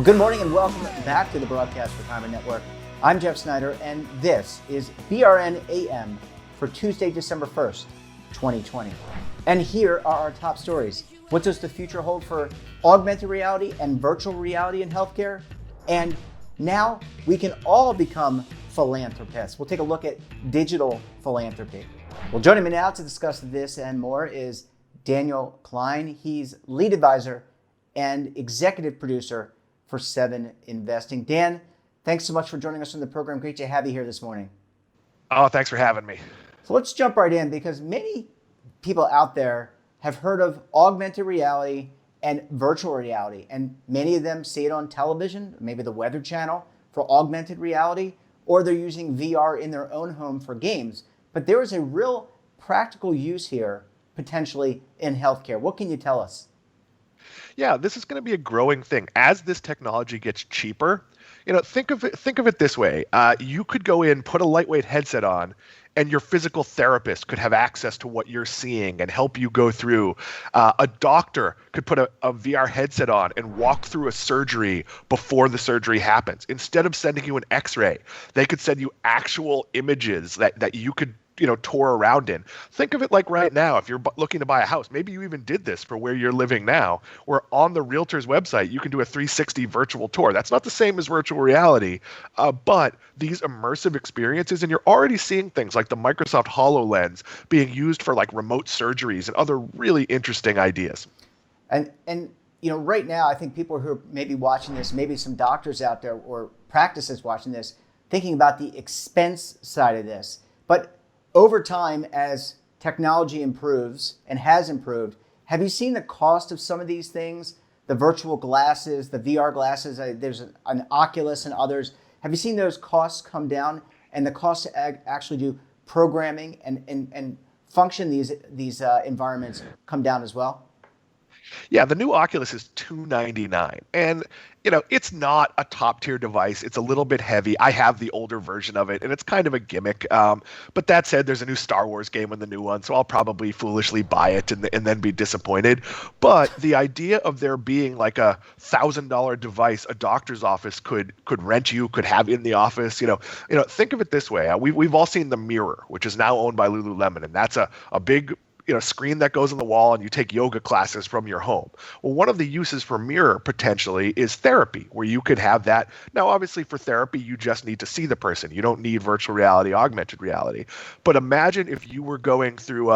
Well, good morning and welcome back to the Broadcast Retirement Network. I'm Jeff Snyder, and this is BRN AM for Tuesday, December 1st, 2020. And here are our top stories. What does the future hold for augmented reality and virtual reality in healthcare? And now we can all become philanthropists. We'll take a look at digital philanthropy. Well, joining me now to discuss this and more is Daniel Klein. He's lead advisor and executive producer for 7 Investing. Dan, thanks so much for joining us on the program. Great to have you here this morning. Oh, thanks for having me. So let's jump right in, because many people out there have heard of augmented reality and virtual reality, and many of them see it on television, maybe the Weather Channel for augmented reality, or they're using VR in their own home for games. But there is a real practical use here, potentially in healthcare. What can you tell us? Yeah, this is going to be a growing thing as this technology gets cheaper. Think of it this way. You could go in, put a lightweight headset on, and your physical therapist could have access to what you're seeing and help you go through. A doctor could put a VR headset on and walk through a surgery before the surgery happens. Instead of sending you an X-ray, they could send you actual images that you could tour around in. Think of it like right now, if you're looking to buy a house, maybe you even did this for where you're living now, where on the realtor's website, you can do a 360 virtual tour. That's not the same as virtual reality, but these immersive experiences, and you're already seeing things like the Microsoft HoloLens being used for like remote surgeries and other really interesting ideas. And right now, I think people who are maybe watching this, maybe some doctors out there or practices watching this, thinking about the expense side of this. But over time, as technology improves and has improved, have you seen the cost of some of these things? The virtual glasses, the VR glasses, there's an Oculus and others. Have you seen those costs come down, and the cost to actually do programming and function these environments come down as well? Yeah, the new Oculus is $299, and it's not a top tier device. It's a little bit heavy. I have the older version of it, and it's kind of a gimmick. But that said, there's a new Star Wars game in the new one, so I'll probably foolishly buy it and then be disappointed. But the idea of there being like a $1,000 device a doctor's office could rent you, could have in the office. Think of it this way. We've all seen the Mirror, which is now owned by Lululemon, and that's a big screen that goes on the wall, and you take yoga classes from your home. Well, one of the uses for Mirror potentially is therapy, where you could have that. Now, obviously for therapy, you just need to see the person. You don't need virtual reality, augmented reality. But imagine if you were going through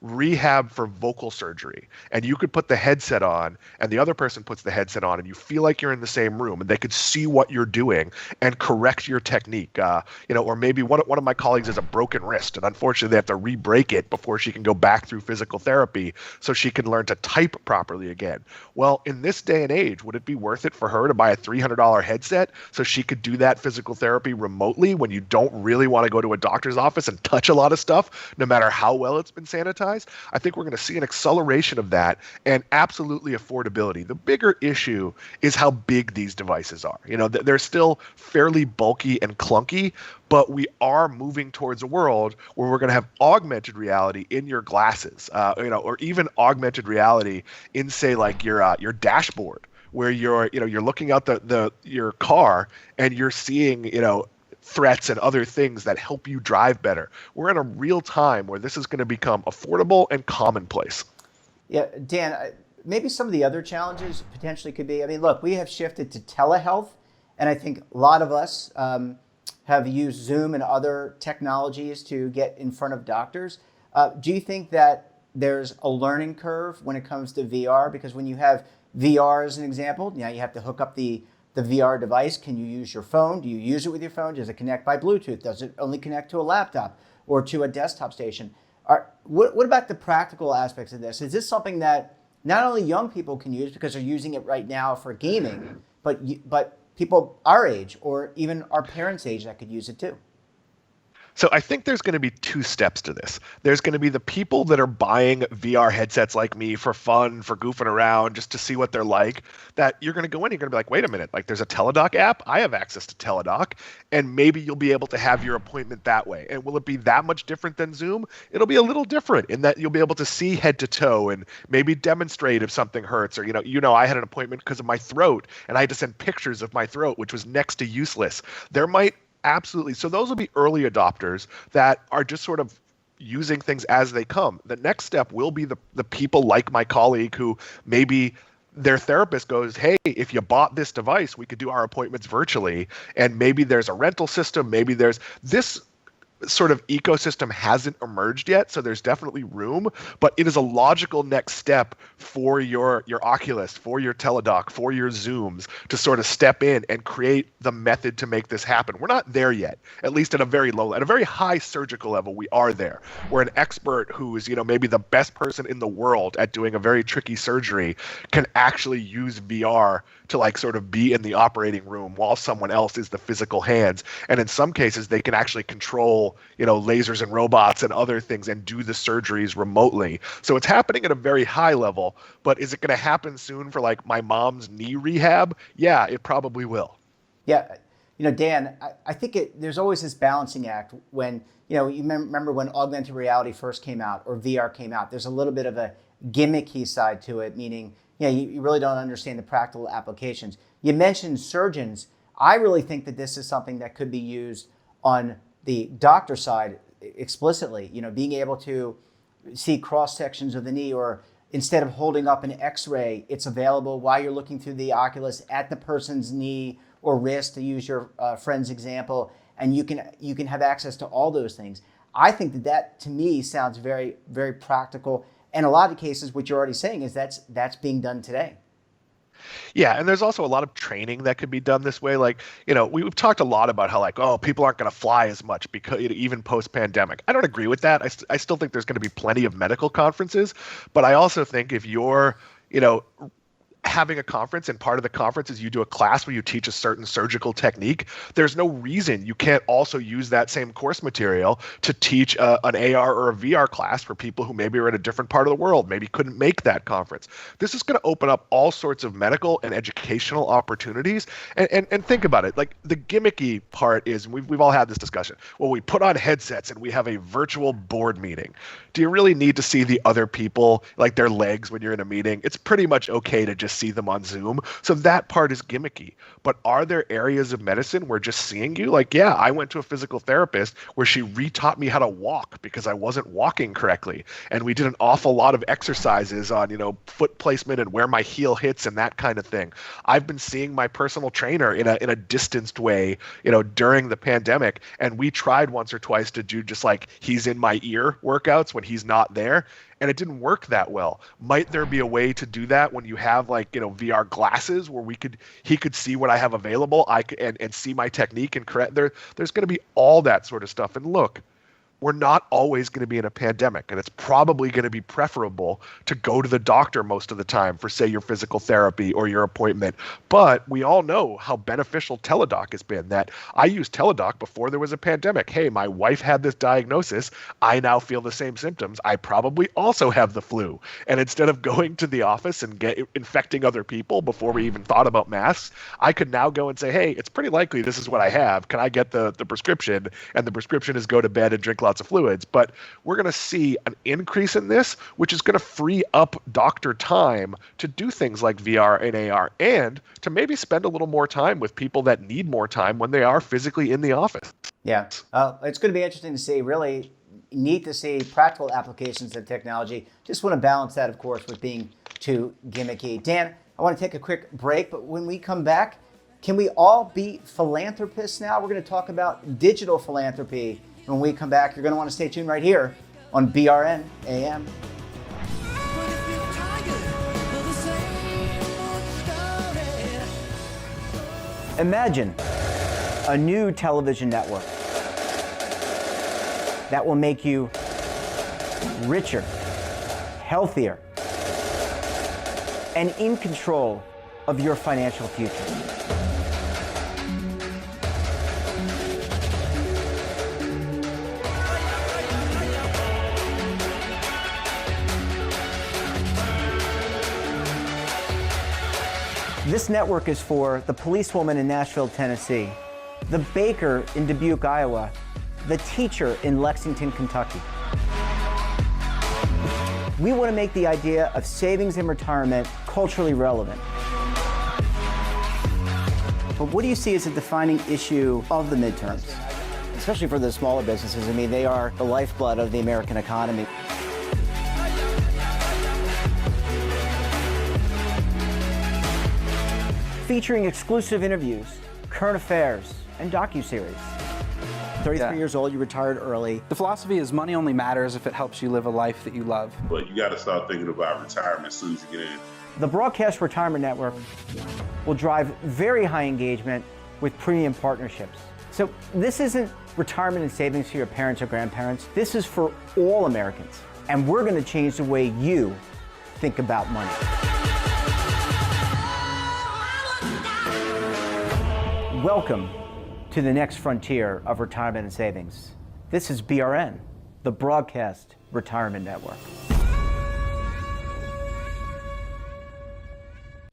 rehab for vocal surgery, and you could put the headset on and the other person puts the headset on, and you feel like you're in the same room, and they could see what you're doing and correct your technique. Or maybe one of my colleagues has a broken wrist, and unfortunately they have to re-break it before she can go back through physical therapy so she can learn to type properly again. Well, in this day and age, would it be worth it for her to buy a $300 headset so she could do that physical therapy remotely when you don't really want to go to a doctor's office and touch a lot of stuff, no matter how well it's been sanitized? I think we're going to see an acceleration of that, and absolutely affordability. The bigger issue is how big these devices are. They're still fairly bulky and clunky, but we are moving towards a world where we're going to have augmented reality in your glasses, or even augmented reality in, say, like your dashboard, where you're looking out your car and you're seeing, threats and other things that help you drive better. We're in a real time where this is going to become affordable and commonplace. Yeah, Dan, maybe some of the other challenges potentially could be, look, we have shifted to telehealth, and I think a lot of us have used Zoom and other technologies to get in front of doctors. Do you think that there's a learning curve when it comes to VR? Because when you have VR as an example, now you have to hook up the VR device. Can you use your phone? Do you use it with your phone? Does it connect by Bluetooth? Does it only connect to a laptop or to a desktop station? What about the practical aspects of this? Is this something that not only young people can use because they're using it right now for gaming, but people our age or even our parents' age that could use it too? So I think there's going to be two steps to this. There's going to be the people that are buying VR headsets like me for fun, for goofing around, just to see what they're like, that you're going to go in, you're going to be like, wait a minute, like there's a Teladoc app. I have access to Teladoc, and maybe you'll be able to have your appointment that way. And will it be that much different than Zoom? It'll be a little different in that you'll be able to see head to toe and maybe demonstrate if something hurts, or, I had an appointment because of my throat and I had to send pictures of my throat, which was next to useless. There might Absolutely. So those will be early adopters that are just sort of using things as they come. The next step will be the people like my colleague who maybe their therapist goes, hey, if you bought this device, we could do our appointments virtually. And maybe there's a rental system. Maybe there's this sort of ecosystem hasn't emerged yet, so there's definitely room, but it is a logical next step for your Oculus, for your Teladoc, for your Zooms to sort of step in and create the method to make this happen. We're not there yet, at least at a very high surgical level, we are there. Where an expert who is, maybe the best person in the world at doing a very tricky surgery can actually use VR to like sort of be in the operating room while someone else is the physical hands. And in some cases, they can actually control, lasers and robots and other things and do the surgeries remotely. So it's happening at a very high level, but is it going to happen soon for like my mom's knee rehab? Yeah, it probably will. Yeah. Dan, I think there's always this balancing act when, you remember when augmented reality first came out or VR came out, there's a little bit of a gimmicky side to it, meaning, you really don't understand the practical applications. You mentioned surgeons. I really think that this is something that could be used on the doctor side explicitly, being able to see cross sections of the knee, or instead of holding up an x-ray, it's available while you're looking through the Oculus at the person's knee or wrist, to use your friend's example, and you can have access to all those things. I think that to me sounds very, very practical. And a lot of cases, what you're already saying is that's being done today. Yeah, and there's also a lot of training that could be done this way. Like, we've talked a lot about how like, people aren't going to fly as much because even post-pandemic. I don't agree with that. I still think there's going to be plenty of medical conferences, but I also think if you're, having a conference and part of the conference is you do a class where you teach a certain surgical technique, there's no reason you can't also use that same course material to teach an AR or a VR class for people who maybe are in a different part of the world, maybe couldn't make that conference. This is going to open up all sorts of medical and educational opportunities. And think about it, like the gimmicky part is, we've all had this discussion, well, we put on headsets and we have a virtual board meeting. Do you really need to see the other people, like their legs when you're in a meeting? It's pretty much okay to just see them on Zoom. So that part is gimmicky. But are there areas of medicine where just seeing you, like, yeah, I went to a physical therapist where she retaught me how to walk because I wasn't walking correctly. And we did an awful lot of exercises on, foot placement and where my heel hits and that kind of thing. I've been seeing my personal trainer in a distanced way, during the pandemic. And we tried once or twice to do just like he's in my ear workouts when he's not there. And it didn't work that well. Might there be a way to do that when you have like, VR glasses where he could see what I have available, and see my technique and correct there's going to be all that sort of stuff. And look, we're not always going to be in a pandemic, and it's probably going to be preferable to go to the doctor most of the time for, say, your physical therapy or your appointment. But we all know how beneficial Teladoc has been. That I used Teladoc before there was a pandemic. Hey, my wife had this diagnosis. I now feel the same symptoms. I probably also have the flu. And instead of going to the office and infecting other people before we even thought about masks, I could now go and say, hey, it's pretty likely this is what I have. Can I get the prescription? And the prescription is go to bed and drink lots of fluids. But we're going to see an increase in this, which is going to free up doctor time to do things like VR and AR, and to maybe spend a little more time with people that need more time when they are physically in the office. Yeah, it's going to be interesting to see. Really neat to see practical applications of technology. Just want to balance that, of course, with being too gimmicky. Dan, I want to take a quick break, but when we come back, can we all be philanthropists now? We're going to talk about digital philanthropy. When we come back, you're going to want to stay tuned right here on BRN AM. Imagine a new television network that will make you richer, healthier, and in control of your financial future. This network is for the policewoman in Nashville, Tennessee, the baker in Dubuque, Iowa, the teacher in Lexington, Kentucky. We want to make the idea of savings and retirement culturally relevant. But what do you see as a defining issue of the midterms? Especially for the smaller businesses. I mean, they are the lifeblood of the American economy. Featuring exclusive interviews, current affairs, and docuseries. 33 years old, you retired early. The philosophy is money only matters if it helps you live a life that you love. But you got to start thinking about retirement as soon as you get in. The Broadcast Retirement Network will drive very high engagement with premium partnerships. So this isn't retirement and savings for your parents or grandparents. This is for all Americans. And we're going to change the way you think about money. Welcome to the next frontier of retirement and savings. This is BRN, the Broadcast Retirement Network.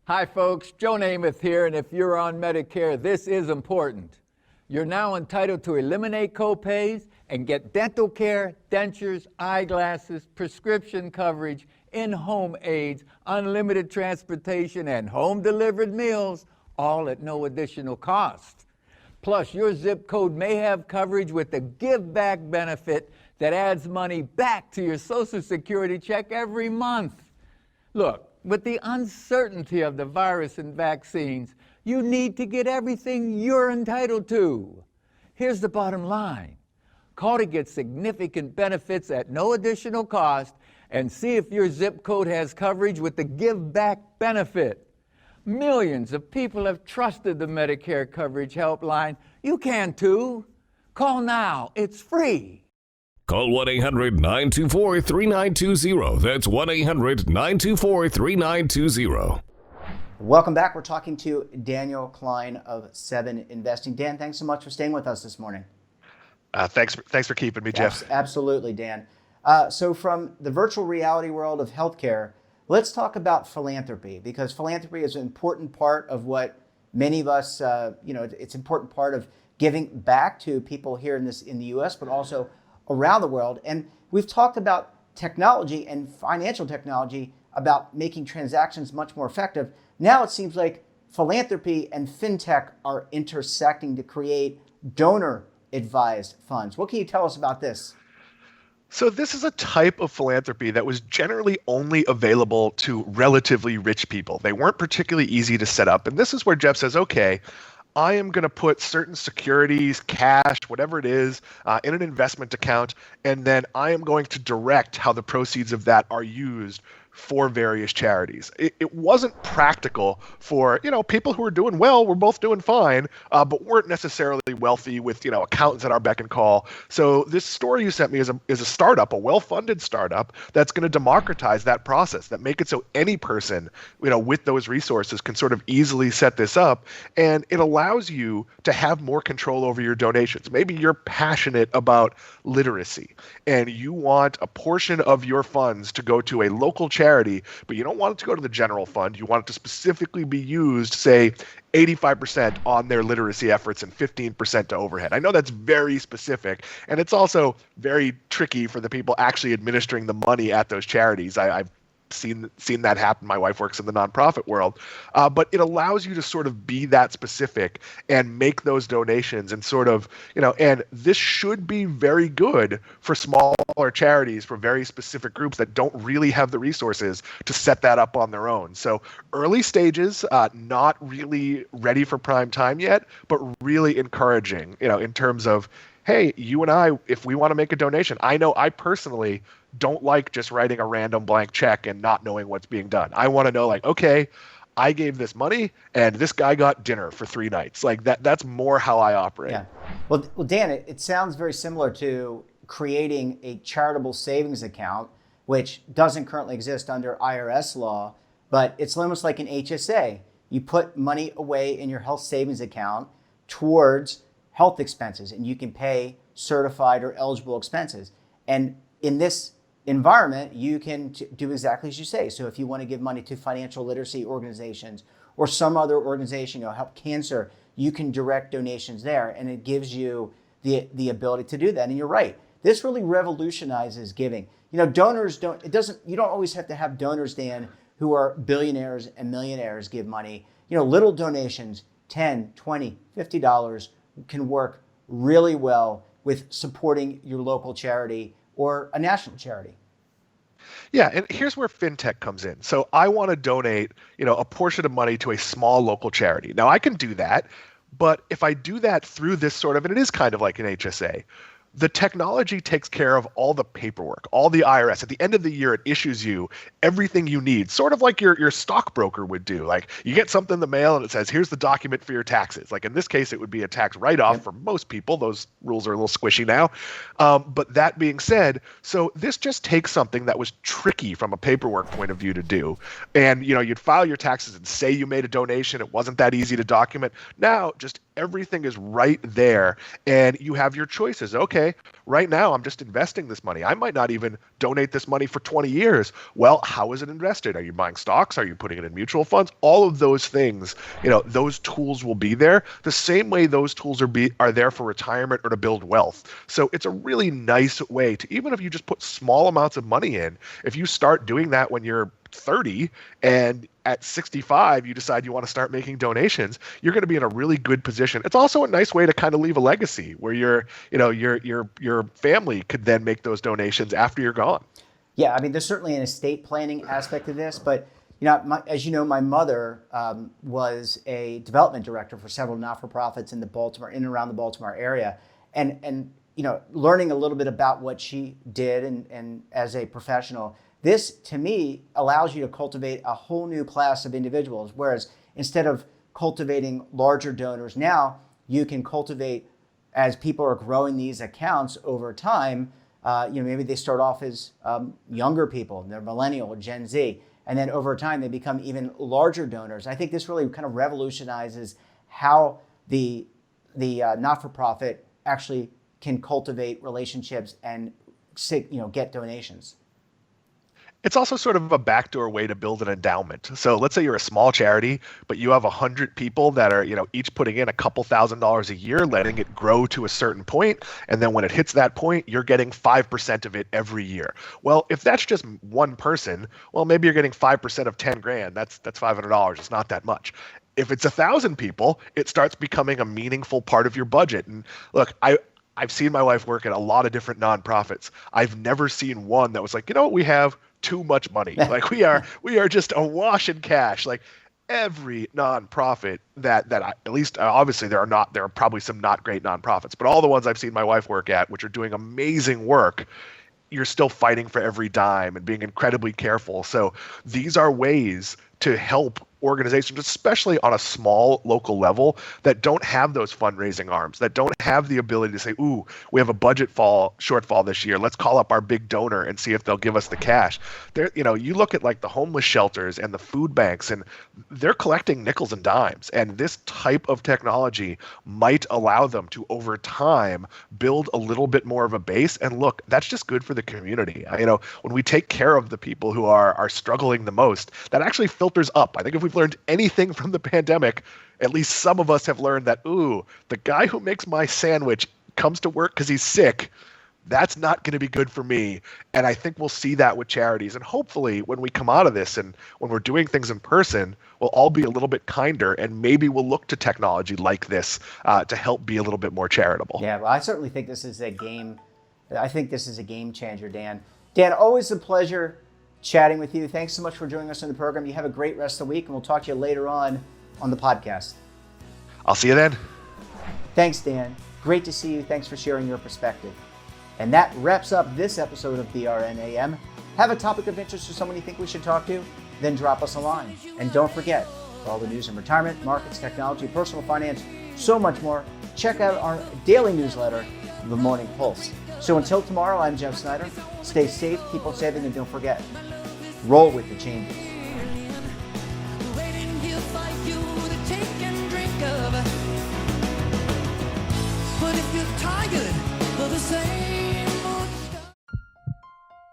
Hi folks, Joe Namath here, and if you're on Medicare, this is important. You're now entitled to eliminate copays and get dental care, dentures, eyeglasses, prescription coverage, in-home aids, unlimited transportation, and home-delivered meals, all at no additional cost. Plus, your zip code may have coverage with the Give Back benefit that adds money back to your Social Security check every month. Look, with the uncertainty of the virus and vaccines, you need to get everything you're entitled to. Here's the bottom line. Call to get significant benefits at no additional cost and see if your zip code has coverage with the Give Back benefit. Millions of people have trusted the Medicare Coverage Helpline. You can too. Call now. It's free. Call 1-800-924-3920. That's 1-800-924-3920. Welcome back. We're talking to Daniel Klein of 7 Investing. Dan, thanks so much for staying with us this morning. Thanks for keeping me, Jeff. Absolutely, Dan. So from the virtual reality world of healthcare, let's talk about philanthropy, because philanthropy is an important part of what many of us, it's an important part of giving back to people here in the U.S., but also around the world. And we've talked about technology and financial technology about making transactions much more effective. Now it seems like philanthropy and fintech are intersecting to create donor-advised funds. What can you tell us about this? So this is a type of philanthropy that was generally only available to relatively rich people. They weren't particularly easy to set up. And this is where Jeff says, okay, I am going to put certain securities, cash, whatever it is, in an investment account, and then I am going to direct how the proceeds of that are used for various charities. It wasn't practical for, people who were doing well, were both doing fine, but weren't necessarily wealthy with, accountants at our beck and call. So this story you sent me is a startup, a well-funded startup that's going to democratize that process, that make it so any person, with those resources can sort of easily set this up. And it allows you to have more control over your donations. Maybe you're passionate about literacy and you want a portion of your funds to go to a local charity, but you don't want it to go to the general fund. You want it to specifically be used, say, 85% on their literacy efforts and 15% to overhead. I know that's very specific, and it's also very tricky for the people actually administering the money at those charities. I've seen that happen. My wife works in the nonprofit world, but it allows you to sort of be that specific and make those donations and sort of, and this should be very good for smaller charities, for very specific groups that don't really have the resources to set that up on their own. So early stages, not really ready for prime time yet, but really encouraging, in terms of, hey, you and I, if we want to make a donation, I know I personally don't like just writing a random blank check and not knowing what's being done. I want to know, okay, I gave this money and this guy got dinner for 3 nights. That's more how I operate. Yeah. Well, Dan, it sounds very similar to creating a charitable savings account, which doesn't currently exist under IRS law, but it's almost like an HSA. You put money away in your health savings account towards health expenses, and you can pay certified or eligible expenses. And in this environment, you can do exactly as you say. So if you want to give money to financial literacy organizations or some other organization, help cancer, you can direct donations there, and it gives you the ability to do that. And you're right, this really revolutionizes giving. Donors you don't always have to have donors, Dan, who are billionaires and millionaires give money. Little donations, $10, $20, $50 can work really well with supporting your local charity or a national charity. Yeah, and here's where fintech comes in. So I want to donate, a portion of money to a small local charity. Now I can do that, but if I do that through this sort of, and it is kind of like an HSA, the technology takes care of all the paperwork, all the IRS. At the end of the year, it issues you everything you need, sort of like your stockbroker would do. Like you get something in the mail and it says, here's the document for your taxes. Like in this case, it would be a tax write-off for most people. Those rules are a little squishy now. But that being said, so this just takes something that was tricky from a paperwork point of view to do. And, you'd file your taxes and say you made a donation. It wasn't that easy to document. Now, just everything is right there and you have your choices. Okay, right now I'm just investing this money. I might not even donate this money for 20 years. Well, how is it invested? Are you buying stocks? Are you putting it in mutual funds? All of those things, those tools will be there the same way those tools are there for retirement or to build wealth. So it's a really nice way to, even if you just put small amounts of money in, if you start doing that when you're 30 and at 65 you decide you want to start making donations, you're going to be in a really good position. It's also a nice way to kind of leave a legacy where your family could then make those donations after you're gone. Yeah, I mean, there's certainly an estate planning aspect of this, but as you know, my mother was a development director for several not-for-profits in and around the Baltimore area, and learning a little bit about what she did and as a professional. This, to me, allows you to cultivate a whole new class of individuals, whereas instead of cultivating larger donors, now you can cultivate, as people are growing these accounts over time, maybe they start off as younger people, they're millennial or Gen Z, and then over time they become even larger donors. I think this really kind of revolutionizes how the not-for-profit actually can cultivate relationships and get donations. It's also sort of a backdoor way to build an endowment. So let's say you're a small charity, but you have 100 people that are, each putting in a couple $1,000s a year, letting it grow to a certain point. And then when it hits that point, you're getting 5% of it every year. Well, if that's just one person, well, maybe you're getting 5% of 10 grand. That's $500. It's not that much. If it's 1,000 people, it starts becoming a meaningful part of your budget. And look, I've seen my wife work at a lot of different nonprofits. I've never seen one that was like, we have too much money. Like we are just awash in cash. Like every nonprofit that at least obviously there are probably some not great nonprofits, but all the ones I've seen my wife work at, which are doing amazing work, you're still fighting for every dime and being incredibly careful. So these are ways to help organizations, especially on a small local level, that don't have those fundraising arms, that don't have the ability to say, ooh, we have a budget shortfall this year. Let's call up our big donor and see if they'll give us the cash. You look at like the homeless shelters and the food banks, and they're collecting nickels and dimes. And this type of technology might allow them to, over time, build a little bit more of a base. And look, that's just good for the community. When we take care of the people who are struggling the most, that actually filters up. I think if we've learned anything from the pandemic, at least some of us have learned that, ooh, the guy who makes my sandwich comes to work because he's sick. That's not going to be good for me. And I think we'll see that with charities. And hopefully when we come out of this and when we're doing things in person, we'll all be a little bit kinder, and maybe we'll look to technology like this to help be a little bit more charitable. Yeah, well, I certainly think this is a game. I think this is a game changer, Dan. Dan, always a pleasure chatting with you. Thanks so much for joining us on the program. You have a great rest of the week, and we'll talk to you later on the podcast. I'll see you then. Thanks, Dan. Great to see you. Thanks for sharing your perspective. And that wraps up this episode of BRN AM. Have a topic of interest or someone you think we should talk to? Then drop us a line. And don't forget, for all the news in retirement, markets, technology, personal finance, so much more, check out our daily newsletter, The Morning Pulse. So until tomorrow, I'm Jeff Snyder. Stay safe, keep on saving, and don't forget, roll with the changes.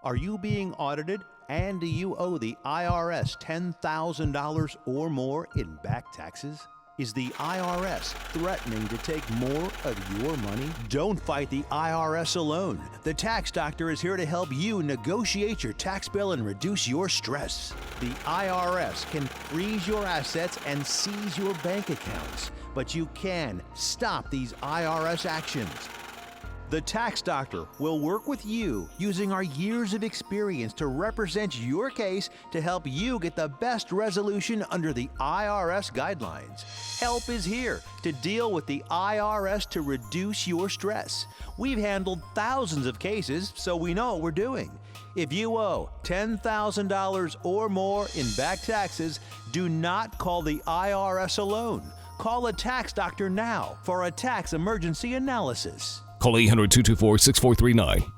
Are you being audited? And do you owe the IRS $10,000 or more in back taxes? Is the IRS threatening to take more of your money? Don't fight the IRS alone. The Tax Doctor is here to help you negotiate your tax bill and reduce your stress. The IRS can freeze your assets and seize your bank accounts, but you can stop these IRS actions. The Tax Doctor will work with you using our years of experience to represent your case to help you get the best resolution under the IRS guidelines. Help is here to deal with the IRS to reduce your stress. We've handled thousands of cases, so we know what we're doing. If you owe $10,000 or more in back taxes, do not call the IRS alone. Call a Tax Doctor now for a tax emergency analysis. Call 800-224-6439.